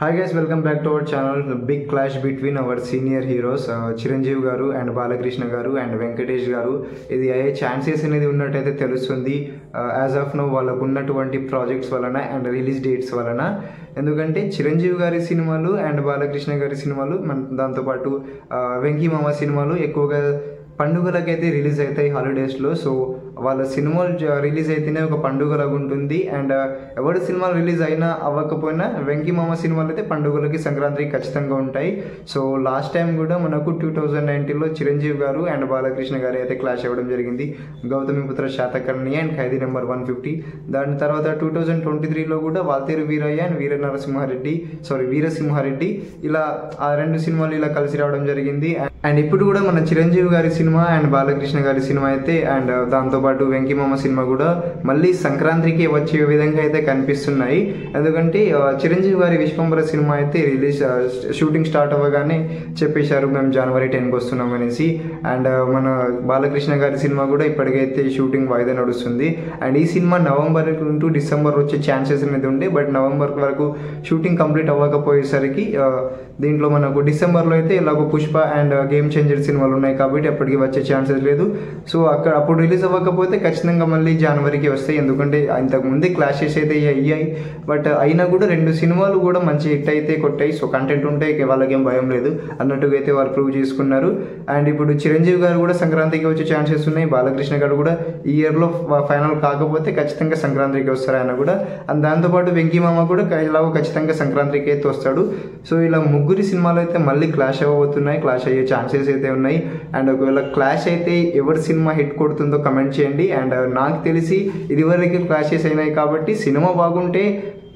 Hi guys, welcome back to our channel. The big clash between our senior heroes Chiranjeevi garu and Balakrishna garu and Venkatesh garu. ఇది అయ్యే chances అనేది ఉన్నట్టయితే తెలుస్తుంది. As of no వాళ్ళకు ఉన్నటువంటి projects వలన and release dates వలన. ఎందుకంటే చిరంజీవి గారి సినిమాలు అండ్ బాలకృష్ణ గారి సినిమాలు దాంతోపాటు వెంకీ మామ సినిమాలు ఎక్కువగా పండుగలకైతే రిలీజ్ అవుతాయి హాలిడేస్లో. సో వాళ్ళ సినిమాలు రిలీజ్ అయితేనే ఒక పండుగలాగా ఉంటుంది. అండ్ ఎవరి సినిమాలు రిలీజ్ అయినా అవ్వకపోయినా వెంకీ మామ సినిమాలు అయితే పండుగలకి సంక్రాంతికి ఖచ్చితంగా ఉంటాయి. సో లాస్ట్ టైం కూడా మనకు 2019లో చిరంజీవి గారు అండ్ బాలకృష్ణ గారు అయితే క్లాష్ అవ్వడం జరిగింది. Gautamiputra Satakarni and Khaidi number 150. దాని తర్వాత 2023లో కూడా వాల్తేరు వీరయ్య అండ్ వీరసింహారెడ్డి ఇలా ఆ రెండు సినిమాలు ఇలా కలిసి రావడం జరిగింది. అండ్ ఇప్పుడు కూడా మన చిరంజీవి గారి సినిమా అండ్ బాలకృష్ణ గారి సినిమా అయితే అండ్ దాంతోపాటు వెంకీ మామ సినిమా కూడా మళ్ళీ సంక్రాంతికి వచ్చే విధంగా అయితే కనిపిస్తున్నాయి. ఎందుకంటే చిరంజీవి గారి విశ్వంబర సినిమా అయితే షూటింగ్ స్టార్ట్ అవ్వగానే చెప్పేశారు మేము January 10కి వస్తున్నాం అనేసి. అండ్ మన బాలకృష్ణ గారి సినిమా కూడా ఇప్పటికైతే షూటింగ్ వాయిదా నడుస్తుంది. అండ్ ఈ సినిమా నవంబర్ టు డిసెంబర్ వచ్చే ఛాన్సెస్ అనేది ఉండే, బట్ నవంబర్ వరకు షూటింగ్ కంప్లీట్ అవ్వకపోయేసరికి దీంట్లో మనకు డిసెంబర్లో అయితే ఇలాగ పుష్ప అండ్ గేమ్ చేంజర్ సినిమాలు ఉన్నాయి కాబట్టి అప్పటికి వచ్చే ఛాన్సెస్ లేదు. సో అప్పుడు రిలీజ్ అవ్వకపోతే ఖచ్చితంగా మళ్ళీ జనవరికి వస్తాయి. ఎందుకంటే ఇంతకుముందే క్లాషెస్ అయితే అయ్యాయి, బట్ అయినా కూడా రెండు సినిమాలు కూడా మంచి హిట్ అయితే కొట్టాయి. సో కంటెంట్ ఉంటే వాళ్ళకేం భయం లేదు అన్నట్టుగా అయితే వాళ్ళు ప్రూవ్ చేసుకున్నారు. అండ్ ఇప్పుడు చిరంజీవి గారు కూడా సంక్రాంతికి వచ్చే ఛాన్సెస్ ఉన్నాయి. బాలకృష్ణ గారు కూడా ఈ ఇయర్లో ఫైనల్ కాకపోతే ఖచ్చితంగా సంక్రాంతికి వస్తారు ఆయన కూడా. అండ్ దాంతోపాటు వెంకీ మామ కూడా ఇలాగో ఖచ్చితంగా సంక్రాంతికి అయితే వస్తాడు. సో ఇలా ముగ్గురి సినిమాలు అయితే మళ్ళీ క్లాష్ అవ్వబోతున్నాయి, క్లాష్ అయ్యే ఛాన్సెస్ అయితే ఉన్నాయి. అండ్ ఒకవేళ క్లాష్ అయితే ఎవరి సినిమా హిట్ కొడుతుందో కమెంట్ చేయండి. అండ్ నాకు తెలిసి ఇదివరకు క్లాషెస్ అయినాయి కాబట్టి సినిమా బాగుంటే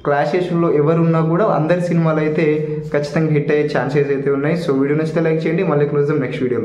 క్లాషెస్లో ఎవరున్నా కూడా అందరి సినిమాలు అయితే ఖచ్చితంగా హిట్ అయ్యే ఛాన్సెస్ అయితే ఉన్నాయి. సో వీడియో నచ్చితే లైక్ చేయండి. మళ్ళీ క్లోజ్ నెక్స్ట్ వీడియోలో.